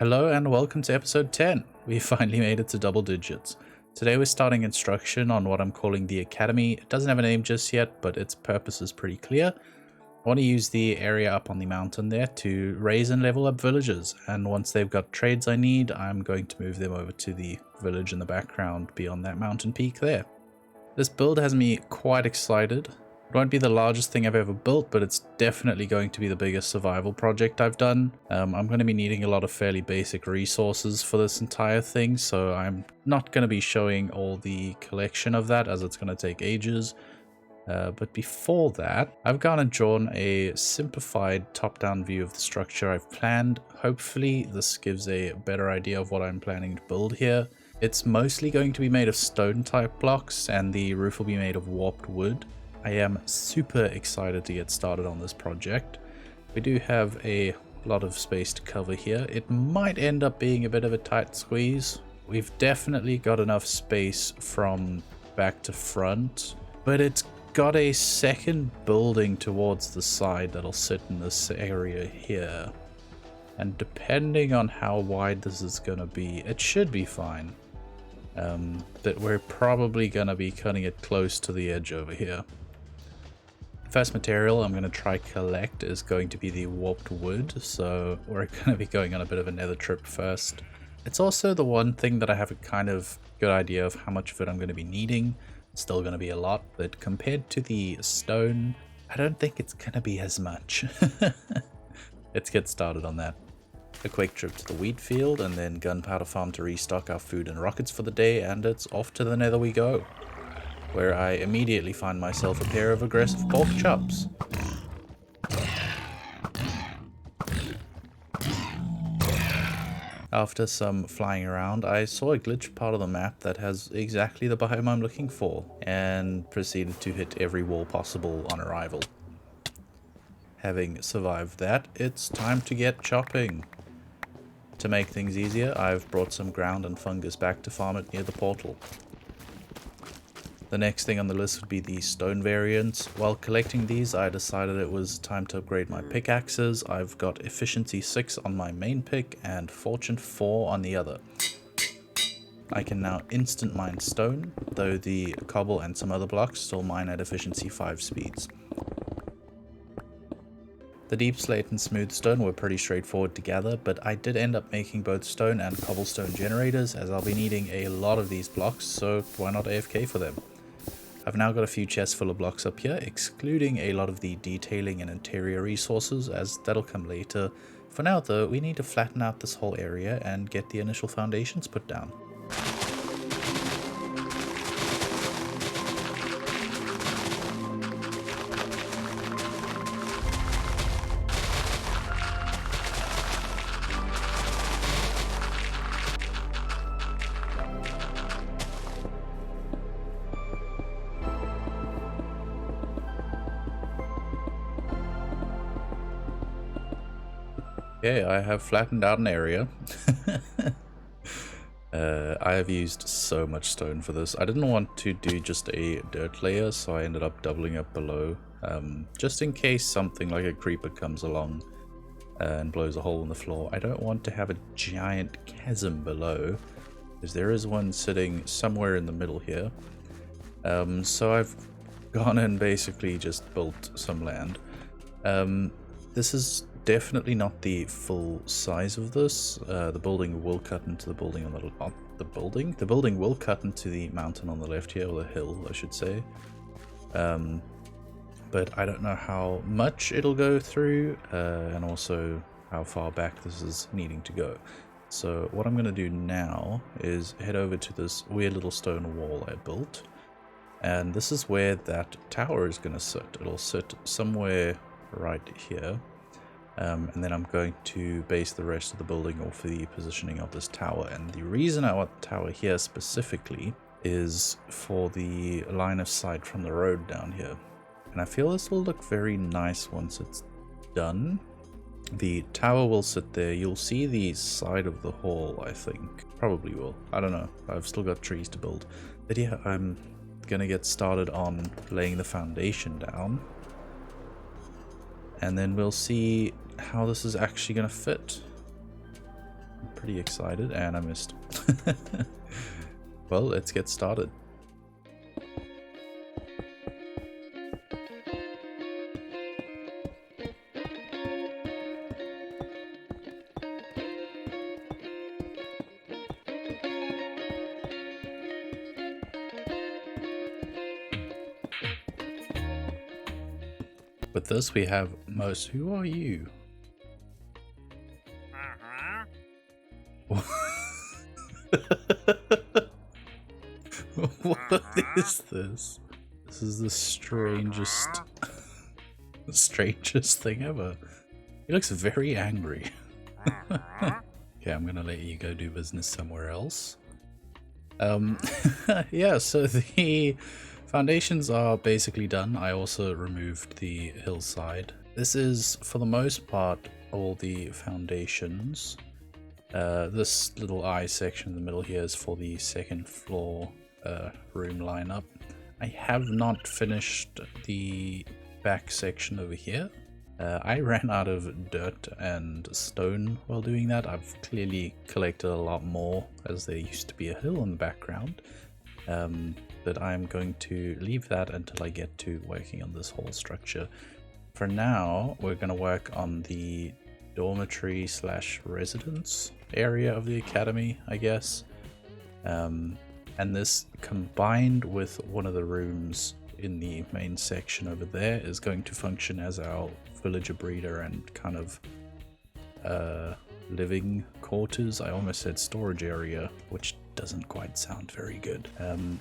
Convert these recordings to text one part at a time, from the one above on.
Hello and welcome to episode 10. We finally made it to double digits. Today we're starting instruction on what I'm calling the Academy. It doesn't have a name just yet, but its purpose is pretty clear. I want to use the area up on the mountain there to raise and level up villagers, and once they've got trades I need, I'm going to move them over to the village in the background beyond that mountain peak there. This build has me quite excited. It won't be the largest thing I've ever built, but it's definitely going to be the biggest survival project I've done. I'm going to be needing a lot of fairly basic resources for this entire thing, so I'm not going to be showing all the collection of that as it's going to take ages. But before that, I've gone and drawn a simplified top-down view of the structure I've planned. Hopefully this gives a better idea of what I'm planning to build here. It's mostly going to be made of stone type blocks, and the roof will be made of warped wood. I am super excited to get started on this project. We do have a lot of space to cover here. It might end up being a bit of a tight squeeze. We've definitely got enough space from back to front, but it's got a second building towards the side that'll sit in this area here. And depending on how wide this is going to be, it should be fine. But we're probably going to be cutting it close to the edge over here. First material I'm going to try collect is going to be the warped wood, so we're going to be going on a bit of a nether trip first. It's also the one thing that I have a kind of good idea of how much of it I'm going to be needing. It's still going to be a lot, but compared to the stone, I don't think it's going to be as much. Let's get started on that. A quick trip to the wheat field and then gunpowder farm to restock our food and rockets for the day, and it's off to the nether we go, where I immediately find myself a pair of aggressive pork chops. After some flying around, I saw a glitch part of the map that has exactly the biome I'm looking for, and proceeded to hit every wall possible on arrival. Having survived that, it's time to get chopping. To make things easier, I've brought some ground and fungus back to farm it near the portal. The next thing on the list would be the stone variants. While collecting these, I decided it was time to upgrade my pickaxes. I've got efficiency 6 on my main pick and fortune 4 on the other. I can now instant mine stone, though the cobble and some other blocks still mine at efficiency 5 speeds. The deep slate and smooth stone were pretty straightforward to gather, but I did end up making both stone and cobblestone generators, as I'll be needing a lot of these blocks, so why not AFK for them? I've now got a few chests full of blocks up here, excluding a lot of the detailing and interior resources, as that'll come later. For now though, we need to flatten out this whole area and get the initial foundations put down. Okay, I have flattened out an area. I have used so much stone for this. I didn't want to do just a dirt layer, so I ended up doubling up below. Just in case something like a creeper comes along and blows a hole in the floor. I don't want to have a giant chasm below, because there is one sitting somewhere in the middle here. So I've gone and basically just built some land. This is definitely not the full size of this. The building will cut into the building on the building. The building will cut into the mountain on the left here, or the hill, I should say. But I don't know how much it'll go through, and also how far back this is needing to go. So what I'm going to do now is head over to this weird little stone wall I built, and this is where that tower is going to sit. It'll sit somewhere right here. And then I'm going to base the rest of the building off the positioning of this tower. And the reason I want the tower here specifically is for the line of sight from the road down here. And I feel this will look very nice once it's done. The tower will sit there. You'll see the side of the hall, I think. Probably will. I don't know. I've still got trees to build. But yeah, I'm gonna get started on laying the foundation down. And then we'll see how this is actually going to fit. I'm pretty excited, and I missed. Well, let's get started. With this, we have most. Who are you? What is this? This is the strangest, the strangest thing ever. He looks very angry. Okay, I'm gonna let you go do business somewhere else. Yeah, so the foundations are basically done. I also removed the hillside. This is, for the most part, all the foundations. This little eye section in the middle here is for the second floor room lineup. I have not finished the back section over here. I ran out of dirt and stone while doing that. I've clearly collected a lot more, as there used to be a hill in the background. But I'm going to leave that until I get to working on this whole structure. For now, we're going to work on the dormitory / residence area of the academy, I guess. And this, combined with one of the rooms in the main section over there, is going to function as our villager breeder and kind of living quarters. I almost said storage area, which doesn't quite sound very good.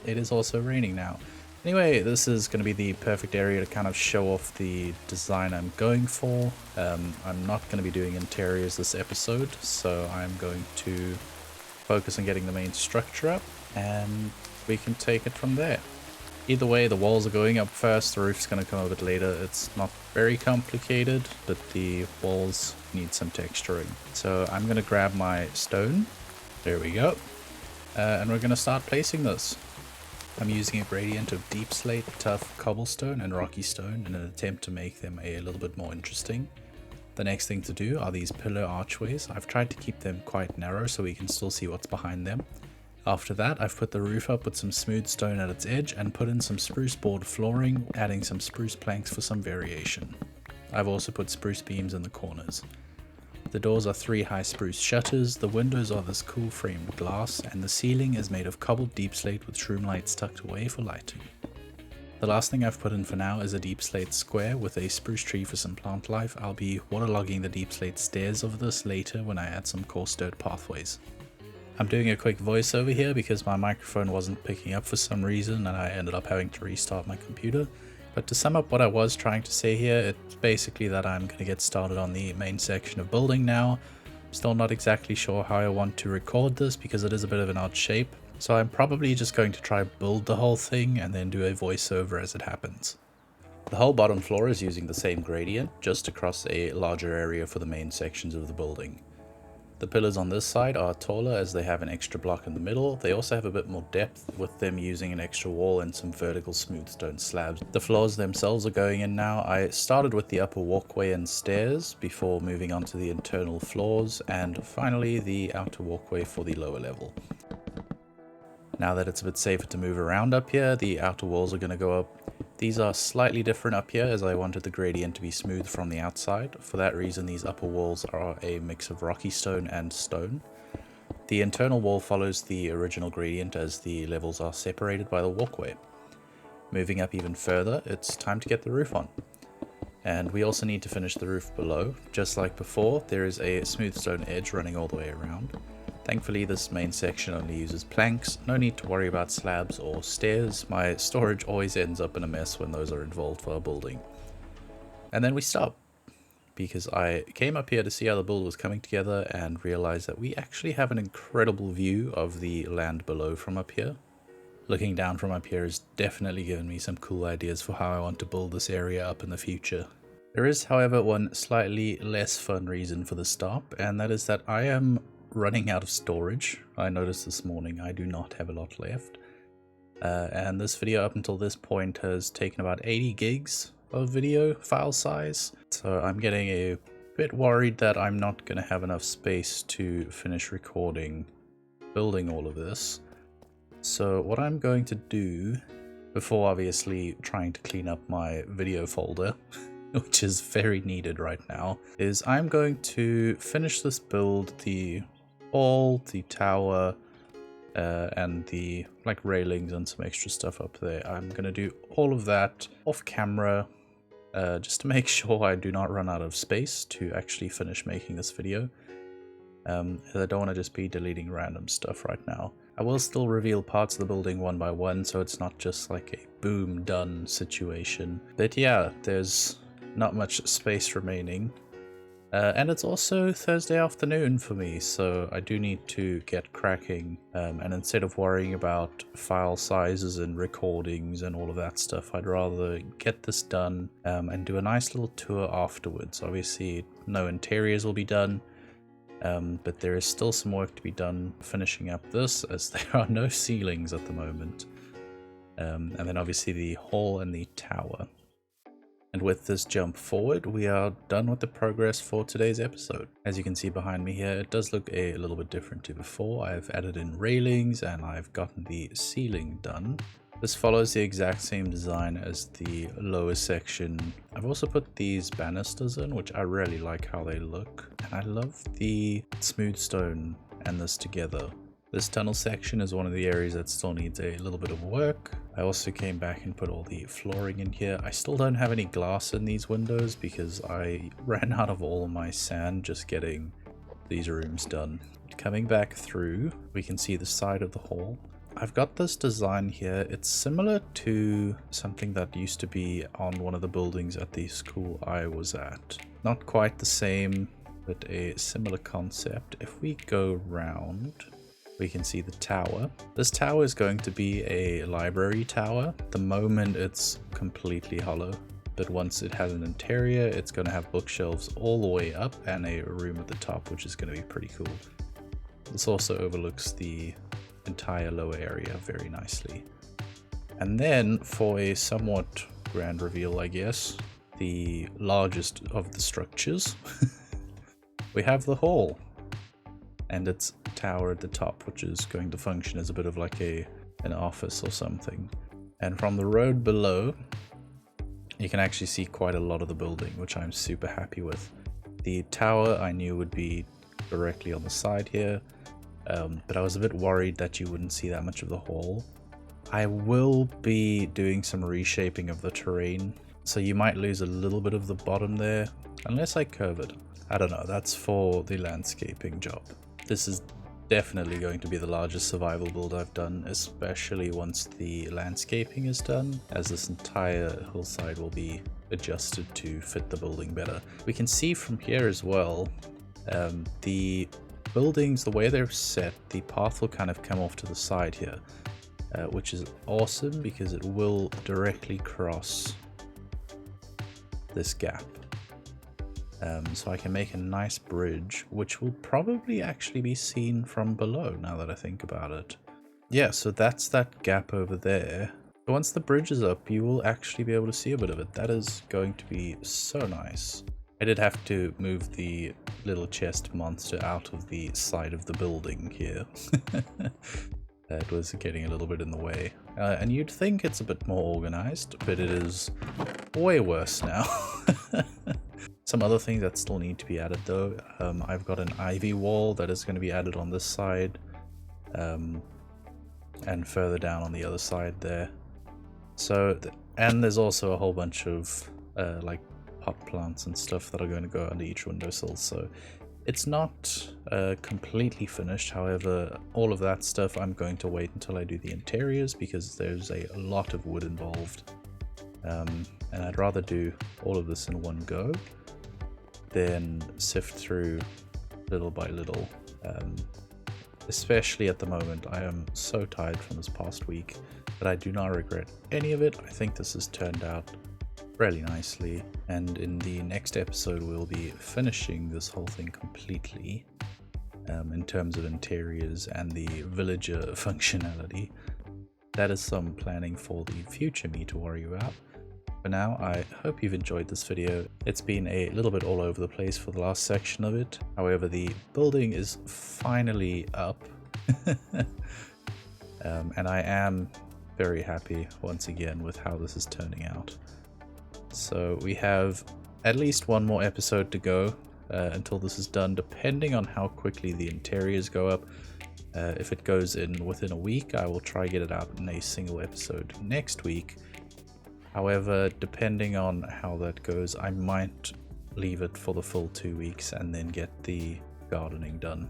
It is also raining now. Anyway, this is going to be the perfect area to kind of show off the design I'm going for. I'm not going to be doing interiors this episode, so I'm going to focus on getting the main structure up, and we can take it from there. Either way, the walls are going up first, the roof's going to come a bit later. It's not very complicated, but the walls need some texturing. So I'm going to grab my stone. There we go. And we're going to start placing this. I'm using a gradient of deep slate, tough cobblestone, and rocky stone in an attempt to make them a little bit more interesting. The next thing to do are these pillar archways. I've tried to keep them quite narrow so we can still see what's behind them. After that, I've put the roof up with some smooth stone at its edge and put in some spruce board flooring, adding some spruce planks for some variation. I've also put spruce beams in the corners. The doors are 3 high spruce shutters, the windows are this cool framed glass, and the ceiling is made of cobbled deep slate with shroom lights tucked away for lighting. The last thing I've put in for now is a deep slate square with a spruce tree for some plant life. I'll be waterlogging the deep slate stairs of this later when I add some coarse dirt pathways. I'm doing a quick voiceover here because my microphone wasn't picking up for some reason and I ended up having to restart my computer. But to sum up what I was trying to say here, it's basically that I'm going to get started on the main section of building now. I'm still not exactly sure how I want to record this because it is a bit of an odd shape. So I'm probably just going to try build the whole thing and then do a voiceover as it happens. The whole bottom floor is using the same gradient, just across a larger area for the main sections of the building. The pillars on this side are taller as they have an extra block in the middle. They also have a bit more depth with them using an extra wall and some vertical smooth stone slabs. The floors themselves are going in now. I started with the upper walkway and stairs before moving on to the internal floors and finally the outer walkway for the lower level. Now that it's a bit safer to move around up here, the outer walls are going to go up. These are slightly different up here as I wanted the gradient to be smooth from the outside. For that reason, these upper walls are a mix of rocky stone and stone. The internal wall follows the original gradient as the levels are separated by the walkway. Moving up even further, it's time to get the roof on. And we also need to finish the roof below. Just like before, there is a smooth stone edge running all the way around. Thankfully, this main section only uses planks, no need to worry about slabs or stairs. My storage always ends up in a mess when those are involved for our building. And then we stop, because I came up here to see how the build was coming together and realized that we actually have an incredible view of the land below from up here. Looking down from up here has definitely given me some cool ideas for how I want to build this area up in the future. There is, however, one slightly less fun reason for the stop, and that is that I am running out of storage. I noticed this morning I do not have a lot left. And this video up until this point has taken about 80 gigs of video file size. So I'm getting a bit worried that I'm not going to have enough space to finish recording, building all of this. So what I'm going to do, before obviously trying to clean up my video folder, which is very needed right now, is I'm going to finish this build, the hall, the tower, and the railings and some extra stuff up there. I'm going to do all of that off camera, just to make sure I do not run out of space to actually finish making this video. I don't want to just be deleting random stuff right now. I will still reveal parts of the building one by one, so it's not just like a boom done situation. But yeah, there's not much space remaining. And it's also Thursday afternoon for me, so I do need to get cracking. And instead of worrying about file sizes and recordings and all of that stuff, I'd rather get this done and do a nice little tour afterwards. Obviously, no interiors will be done. But there is still some work to be done finishing up this, as there are no ceilings at the moment. And then obviously the hall and the tower. And with this jump forward, we are done with the progress for today's episode. As you can see behind me here, it does look a little bit different to before. I've added in railings and I've gotten the ceiling done. This follows the exact same design as the lower section. I've also put these banisters in, which I really like how they look. And I love the smooth stone and this together. This tunnel section is one of the areas that still needs a little bit of work. I also came back and put all the flooring in here. I still don't have any glass in these windows because I ran out of all my sand just getting these rooms done. Coming back through, we can see the side of the hall. I've got this design here. It's similar to something that used to be on one of the buildings at the school I was at. Not quite the same, but a similar concept. If we go round, we can see the tower. This tower is going to be a library tower. At the moment it's completely hollow, but once it has an interior, it's going to have bookshelves all the way up and a room at the top, which is going to be pretty cool. This also overlooks the entire lower area very nicely. And then for a somewhat grand reveal, I guess, the largest of the structures, we have the hall and its tower at the top, which is going to function as a bit of like an office or something. And from the road below, you can actually see quite a lot of the building, which I'm super happy with. The tower I knew would be directly on the side here, but I was a bit worried that you wouldn't see that much of the hall. I will be doing some reshaping of the terrain, so you might lose a little bit of the bottom there, unless I curve it. I don't know, that's for the landscaping job. This is definitely going to be the largest survival build I've done, especially once the landscaping is done, as this entire hillside will be adjusted to fit the building better. We can see from here as well, the buildings, the way they're set, the path will kind of come off to the side here, which is awesome because it will directly cross this gap. So I can make a nice bridge, which will probably actually be seen from below now that I think about it. Yeah, so that's that gap over there. But once the bridge is up, you will actually be able to see a bit of it. That is going to be so nice. I did have to move the little chest monster out of the side of the building here. It was getting a little bit in the way. And you'd think it's a bit more organized, but it is way worse now. Some other things that still need to be added though. I've got an ivy wall that is going to be added on this side. And further down on the other side there. So, and there's also a whole bunch of like pot plants and stuff that are going to go under each windowsill. So it's not completely finished. However, all of that stuff I'm going to wait until I do the interiors because there's a lot of wood involved. And I'd rather do all of this in one go than sift through little by little. Especially at the moment, I am so tired from this past week, but I do not regret any of it. I think this has turned out really nicely, and in the next episode we'll be finishing this whole thing completely in terms of interiors and the villager functionality. That is some planning for the future me to worry about. For now, I hope you've enjoyed this video. It's been a little bit all over the place for the last section of it. However, the building is finally up. And I am very happy once again with how this is turning out. So we have at least one more episode to go until this is done, depending on how quickly the interiors go up. If it goes in within a week, I will try get it out in a single episode next week. However, depending on how that goes, I might leave it for the full 2 weeks and then get the gardening done.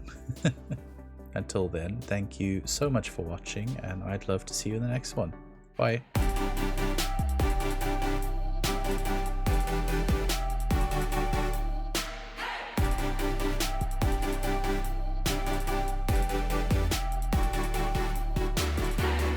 Until then, thank you so much for watching, and I'd love to see you in the next one. Bye.